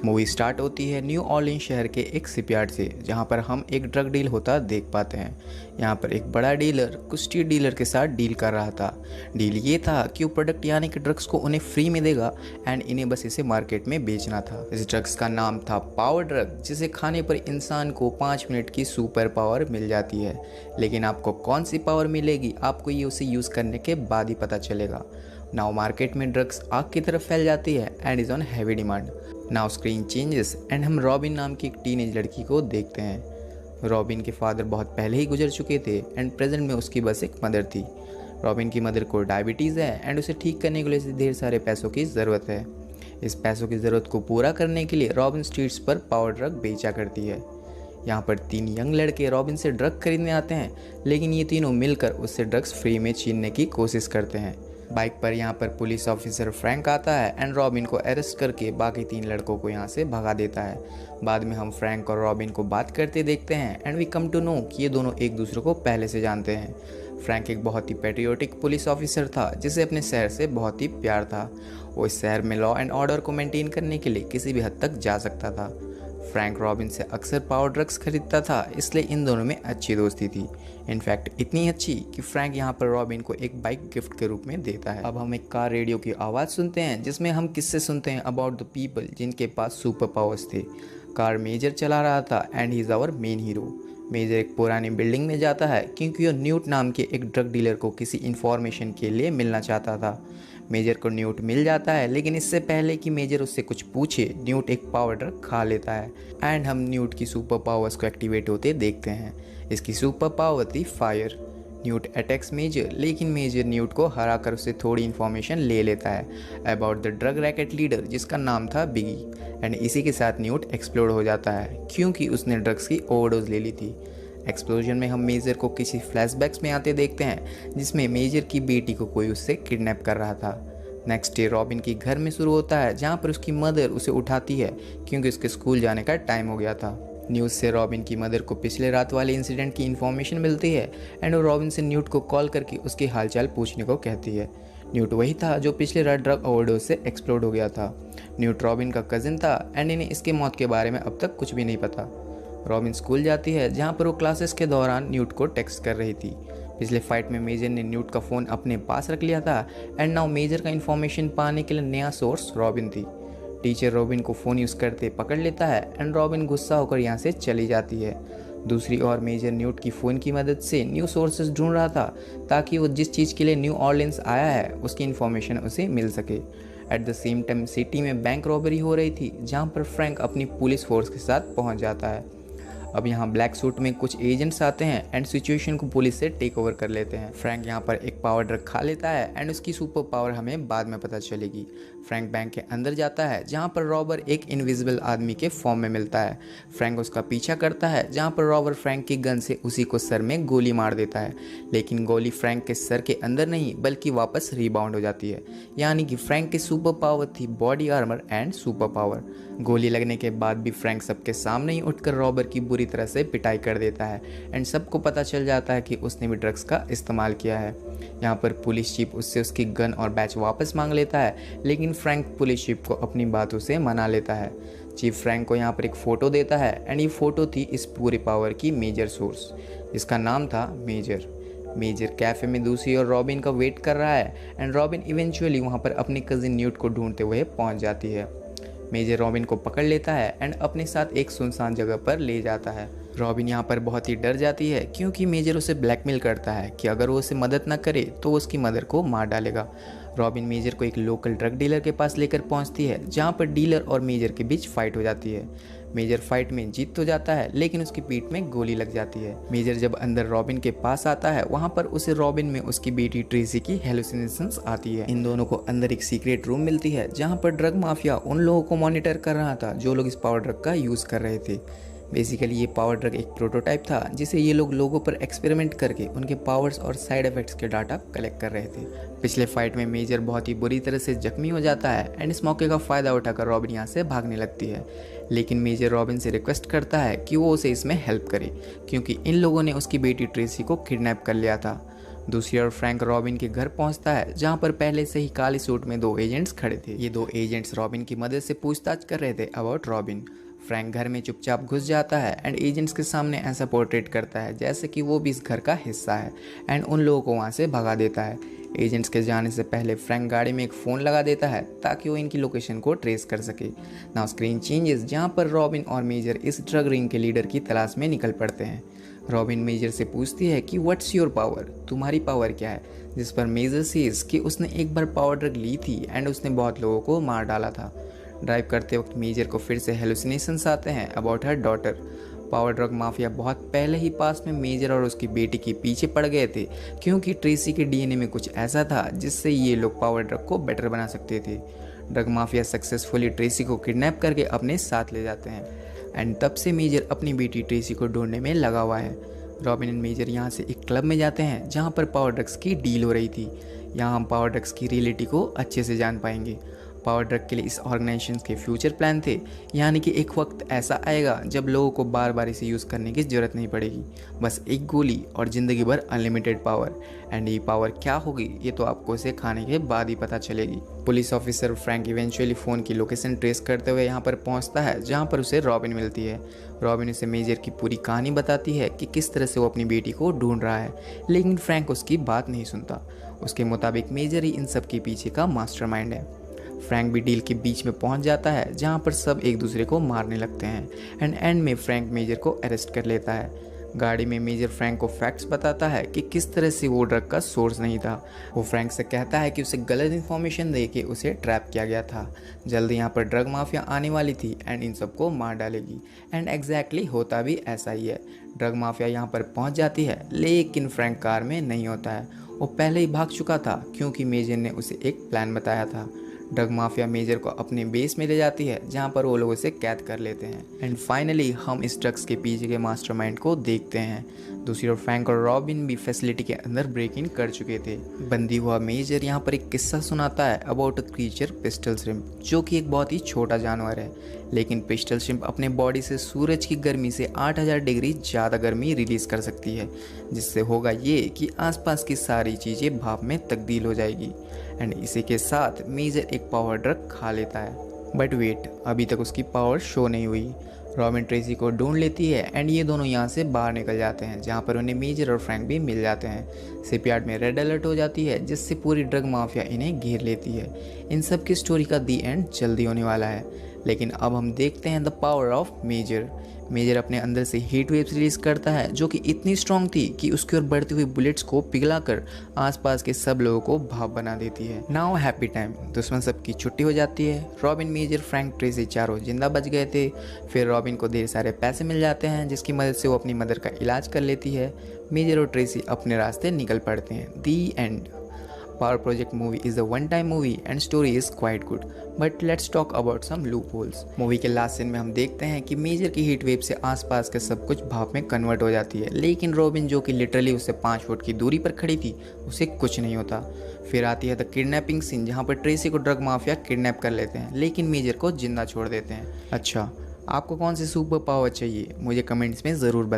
Movie start होती है new Orleans शहर के एक शिपयार्ड से, जहां पर हम एक ड्रग डील होता देख पाते हैं। यहां पर एक बड़ा डीलर कुछ स्ट्रीट डीलर के साथ डील कर रहा था। डील ये था कि वो प्रोडक्ट यानी कि ड्रग्स को उन्हें फ्री में देगा एंड इन्हें बस इसे मार्केट में बेचना था। इस ड्रग्स का नाम था पावर ड्रग, जिसे खाने पर इंसान को 5 मिनट की सुपर पावर मिल जाती है। लेकिन आपको कौन सी पावर मिलेगी, आपको ये उसे यूज़ करने के बाद ही पता चलेगा। नाउ मार्केट में ड्रग्स आग की तरफ फैल जाती है and is on heavy demand. Now screen changes and हम रॉबिन नाम की एक टीनेज लड़की को देखते हैं। रॉबिन के फादर बहुत पहले ही गुजर चुके थे एंड प्रेजेंट में उसकी बस एक मदर थी। रॉबिन की मदर को डायबिटीज़ है एंड उसे ठीक करने के लिए ढेर सारे पैसों की ज़रूरत है। इस पैसों की ज़रूरत को पूरा करने के लिए रॉबिन स्ट्रीट्स पर पावर ड्रग बेचा करती है। यहाँ पर 3 यंग लड़के रॉबिन से ड्रग खरीदने आते हैं, लेकिन ये तीनों मिलकर उससे ड्रग्स फ्री में छीनने की कोशिश करते हैं। बाइक पर यहाँ पर पुलिस ऑफिसर फ्रैंक आता है एंड रॉबिन को अरेस्ट करके बाकी 3 लड़कों को यहाँ से भगा देता है। बाद में हम फ्रैंक और रॉबिन को बात करते देखते हैं and we come to know कि ये दोनों एक दूसरे को पहले से जानते हैं। फ्रैंक एक बहुत ही पैट्रियोटिक पुलिस ऑफिसर था जिसे अपने शहर से बहुत ही प्यार था। वो इस शहर में लॉ एंड ऑर्डर को मेंटेन करने के लिए किसी भी हद तक जा सकता था। फ्रैंक रॉबिन से अक्सर पावर ड्रग्स खरीदता था, इसलिए इन दोनों में अच्छी दोस्ती थी। इनफैक्ट इतनी अच्छी कि फ्रैंक यहाँ पर रॉबिन को एक बाइक गिफ्ट के रूप में देता है। अब हम एक कार रेडियो की आवाज़ सुनते हैं जिसमें हम किस्से सुनते हैं अबाउट द पीपल जिनके पास सुपर पावर्स थे। कार मेजर चला रहा था and he is our main hero. Major एक पुरानी बिल्डिंग में जाता है क्योंकि वो न्यूट नाम के एक ड्रग डीलर को किसी इन्फॉर्मेशन के लिए मिलना चाहता था। मेजर को न्यूट मिल जाता है, लेकिन इससे पहले कि मेजर उससे कुछ पूछे न्यूट एक पावर ड्रग खा लेता है एंड हम न्यूट की सुपर पावर्स को एक्टिवेट होते देखते हैं। इसकी सुपर पावर थी फायर। न्यूट अटैक्स मेजर, लेकिन मेजर न्यूट को हरा कर उससे थोड़ी इन्फॉर्मेशन ले लेता है about the drug racket leader जिसका नाम था बिगी एंड इसी के साथ न्यूट एक्सप्लोड हो जाता है क्योंकि उसने ड्रग्स की ओवरडोज ले ली थी। एक्सप्लोजन में हम मेजर को किसी फ्लैशबैक्स में आते देखते हैं जिसमें मेजर की बेटी को कोई उससे किडनैप कर रहा था। नेक्स्ट डे रॉबिन की घर में शुरू होता है जहाँ पर उसकी मदर उसे उठाती है क्योंकि उसके स्कूल जाने का टाइम हो गया था। न्यूज़ से रॉबिन की मदर को पिछले रात वाले इंसिडेंट की इन्फॉर्मेशन मिलती है एंड वो रॉबिन से न्यूट को कॉल करके उसकी हालचाल पूछने को कहती है। न्यूट वही था जो पिछले रात ड्रग ओवरडोज से एक्सप्लोड हो गया था। न्यूट रॉबिन का कज़न था एंड इन्हें इसके मौत के बारे में अब तक कुछ भी नहीं पता। रॉबिन स्कूल जाती है जहाँ पर वो क्लासेस के दौरान न्यूट को टेक्स्ट कर रही थी। पिछले फाइट में मेजर ने न्यूट का फ़ोन अपने पास रख लिया था एंड नाउ मेजर का इन्फॉर्मेशन पाने के लिए नया सोर्स रॉबिन थी। टीचर रॉबिन को फ़ोन यूज़ करते पकड़ लेता है एंड रॉबिन गुस्सा होकर यहाँ से चली जाती है। दूसरी ओर मेजर न्यूट की फ़ोन की मदद से न्यू सोर्सेज ढूंढ रहा था ताकि वो जिस चीज़ के लिए न्यू ऑर्लिन्स आया है उसकी इन्फॉर्मेशन उसे मिल सके। At the same time city में बैंक रॉबरी हो रही थी जहाँ पर फ्रैंक अपनी पुलिस फोर्स के साथ पहुँच जाता है। अब यहाँ ब्लैक सूट में कुछ एजेंट्स आते हैं एंड सिचुएशन को पुलिस से टेक ओवर कर लेते हैं। फ्रैंक यहाँ पर एक पावर ड्रग खा लेता है एंड उसकी सुपर पावर हमें बाद में पता चलेगी। फ्रैंक बैंक के अंदर जाता है जहाँ पर रॉबर एक इनविजिबल आदमी के फॉर्म में मिलता है। फ्रैंक उसका पीछा करता है जहाँ पर रॉबर फ्रैंक की गन से उसी को सर में गोली मार देता है, लेकिन गोली फ्रैंक के सर के अंदर नहीं बल्कि वापस रिबाउंड हो जाती है। यानी कि फ्रैंक की सुपर पावर थी body armour and super power. गोली लगने के बाद भी फ्रैंक सबके सामने ही उठकर रॉबर की बुरी तरह से पिटाई कर देता है एंड सबको पता चल जाता है कि उसने भी ड्रग्स का इस्तेमाल किया है। यहाँ पर पुलिस चीफ उससे उसकी गन और बैच वापस मांग लेता है, लेकिन फ्रैंक पुलिस चीफ को अपनी बातों से मना लेता है। चीफ फ्रैंक को यहाँ पर एक फ़ोटो देता है एंड ये फ़ोटो थी इस पूरी पावर की मेजर सोर्स जिसका नाम था मेजर। मेजर कैफ़े में दूसरी ओर रॉबिन का वेट कर रहा है एंड रॉबिन इवेंचुअली वहाँ पर अपनी कज़िन न्यूट को ढूंढते हुए पहुँच जाती है। मेजर रॉबिन को पकड़ लेता है एंड अपने साथ एक सुनसान जगह पर ले जाता है। रॉबिन यहाँ पर बहुत ही डर जाती है क्योंकि मेजर उसे ब्लैकमेल करता है कि अगर वो उसे मदद न करे तो उसकी मदर को मार डालेगा। रॉबिन मेजर को एक लोकल ड्रग डीलर के पास लेकर पहुँचती है जहाँ पर डीलर और मेजर के बीच फाइट हो जाती है। मेजर फाइट में जीत तो जाता है लेकिन उसकी पीठ में गोली लग जाती है। मेजर जब अंदर रॉबिन के पास आता है वहाँ पर उसे रॉबिन में उसकी बेटी ट्रेसी की हेलुसिनेशंस आती है। इन दोनों को अंदर एक सीक्रेट रूम मिलती है जहाँ पर ड्रग माफिया उन लोगों को मॉनिटर कर रहा था जो लोग इस पावर ड्रग का यूज़ कर रहे थे। बेसिकली ये पावर ड्रग एक प्रोटोटाइप था जिसे ये लोग लोगों पर एक्सपेरिमेंट करके उनके पावर्स और साइड इफेक्ट्स के डाटा कलेक्ट कर रहे थे। पिछले फाइट में मेजर बहुत ही बुरी तरह से जख्मी हो जाता है एंड इस मौके का फ़ायदा उठाकर रॉबिन यहाँ से भागने लगती है, लेकिन मेजर रॉबिन से रिक्वेस्ट करता है कि वो उसे इसमें हेल्प करे क्योंकि इन लोगों ने उसकी बेटी ट्रेसी को किडनैप कर लिया था। दूसरी ओर फ्रैंक रॉबिन के घर पहुंचता है जहां पर पहले से ही काले सूट में 2 एजेंट्स खड़े थे। ये 2 एजेंट्स रॉबिन की मदद से पूछताछ कर रहे थे अबाउट रॉबिन। फ्रैंक घर में चुपचाप घुस जाता है एंड एजेंट्स के सामने ऐसा पोर्ट्रेट करता है जैसे कि वो भी इस घर का हिस्सा है एंड उन लोगों को वहाँ से भगा देता है। एजेंट्स के जाने से पहले फ्रैंक गाड़ी में एक फ़ोन लगा देता है ताकि वो इनकी लोकेशन को ट्रेस कर सके। नाउ स्क्रीन चेंजेस जहाँ पर रॉबिन और मेजर इस ड्रग रिंग के लीडर की तलाश में निकल पड़ते हैं। रॉबिन मेजर से पूछती है कि व्हाट्स योर पावर, तुम्हारी पावर क्या है, जिस पर मेजर सेज कि उसने एक बार पावर ड्रग ली थी एंड उसने बहुत लोगों को मार डाला था। ड्राइव करते वक्त मेजर को फिर से हेलुसिनेशंस आते हैं about her daughter. Power drug mafia बहुत पहले ही पास में मेजर और उसकी बेटी के पीछे पड़ गए थे क्योंकि ट्रेसी के डीएनए में कुछ ऐसा था जिससे ये लोग पावर ड्रग को बेटर बना सकते थे। ड्रग माफिया सक्सेसफुली ट्रेसी को किडनैप करके अपने साथ ले जाते हैं एंड तब से मेजर अपनी बेटी ट्रेसी को ढूंढने में लगा हुआ है। रॉबिन एंड मेजर यहाँ से एक क्लब में जाते हैं जहाँ पर पावर ड्रग्स की डील हो रही थी। यहाँ हम पावर ड्रग्स की रियलिटी को अच्छे से जान पाएंगे। पावर ड्रग के लिए इस ऑर्गेनाइजेशन के फ्यूचर प्लान थे, यानी कि एक वक्त ऐसा आएगा जब लोगों को बार बार इसे यूज़ करने की ज़रूरत नहीं पड़ेगी, बस एक गोली और ज़िंदगी भर अनलिमिटेड पावर। एंड ये पावर क्या होगी ये तो आपको इसे खाने के बाद ही पता चलेगी। Police officer Frank eventually phone की लोकेशन ट्रेस करते हुए यहाँ पर पहुँचता है जहाँ पर उसे रॉबिन मिलती है। रॉबिन उसे मेजर की पूरी कहानी बताती है कि किस तरह से वो अपनी बेटी को ढूंढ रहा है, लेकिन फ्रैंक उसकी बात नहीं सुनता। उसके मुताबिक मेजर ही इन सब के पीछे का मास्टरमाइंड है। फ्रैंक भी डील के बीच में पहुंच जाता है जहां पर सब एक दूसरे को मारने लगते हैं एंड एंड में फ्रैंक मेजर को अरेस्ट कर लेता है। गाड़ी में मेजर फ्रैंक को फैक्ट्स बताता है कि किस तरह से वो ड्रग का सोर्स नहीं था। वो फ्रैंक से कहता है कि उसे गलत इन्फॉर्मेशन दे के उसे ट्रैप किया गया था। जल्दी यहाँ पर ड्रग माफिया आने वाली थी एंड इन सबको मार डालेगी एंड एग्जैक्टली होता भी ऐसा ही है। ड्रग माफिया यहाँ पर पहुँच जाती है लेकिन फ्रैंक कार में नहीं होता है, वो पहले ही भाग चुका था क्योंकि मेजर ने उसे एक प्लान बताया था। ड्रग माफिया मेजर को अपने बेस में ले जाती है जहां पर वो लोग उसे कैद कर लेते हैं एंड फाइनली हम इस ड्रग्स के पीछे के मास्टरमाइंड को देखते हैं। दूसरी ओर फ्रैंक और रॉबिन भी फैसिलिटी के अंदर ब्रेक इन कर चुके थे। बंदी हुआ मेजर यहाँ पर एक किस्सा सुनाता है about a creature pistol shrimp, जो कि एक बहुत ही छोटा जानवर है, लेकिन पिस्टल श्रिम्प अपने बॉडी से सूरज की गर्मी से 8000 डिग्री ज़्यादा गर्मी रिलीज कर सकती है, जिससे होगा ये कि आसपास की सारी चीज़ें भाप में तब्दील हो जाएगी एंड इसी के साथ मेजर एक पावर ड्रग खा लेता है। बट वेट, अभी तक उसकी पावर शो नहीं हुई। रॉबिन ट्रेसी को ढूंढ लेती है एंड ये दोनों यहाँ से बाहर निकल जाते हैं जहाँ पर उन्हें मेजर और फ्रैंक भी मिल जाते हैं। शिपयार्ड में रेड अलर्ट हो जाती है जिससे पूरी ड्रग माफिया इन्हें घेर लेती है। इन सब की स्टोरी का दी एंड जल्दी होने वाला है, लेकिन अब हम देखते हैं the power of Major. Major अपने अंदर से हीट वेव्स रिलीज करता है जो कि इतनी स्ट्रॉन्ग थी कि उसकी ओर बढ़ती हुई बुलेट्स को पिघलाकर आसपास के सब लोगों को भाप बना देती है। नाउ हैप्पी टाइम, दुश्मन सबकी छुट्टी हो जाती है। रॉबिन, मेजर, फ्रैंक, ट्रेसी चारों जिंदा बच गए थे। फिर रॉबिन को ढेर सारे पैसे मिल जाते हैं जिसकी मदद से वो अपनी मदर का इलाज कर लेती है। मेजर और ट्रेसी अपने रास्ते निकल पड़ते हैं। दी and. Power Project movie is a one-time movie and story is quite good. But let's talk about some loopholes. Movie के लास्ट सीन में हम देखते हैं कि मेजर की हीट वेव से आसपास का सब कुछ भाप में कन्वर्ट हो जाती है, लेकिन रॉबिन जो कि लिटरली उससे 5 फुट की दूरी पर खड़ी थी उसे कुछ नहीं होता। फिर आती है द किडनैपिंग सीन जहाँ पर ट्रेसी को ड्रग माफिया किडनैप कर लेते हैं लेकिन मेजर को जिंदा छोड़ देते हैं। अच्छा, आपको कौन सी सुपर पावर चाहिए मुझे कमेंट्स में ज़रूर बताएं।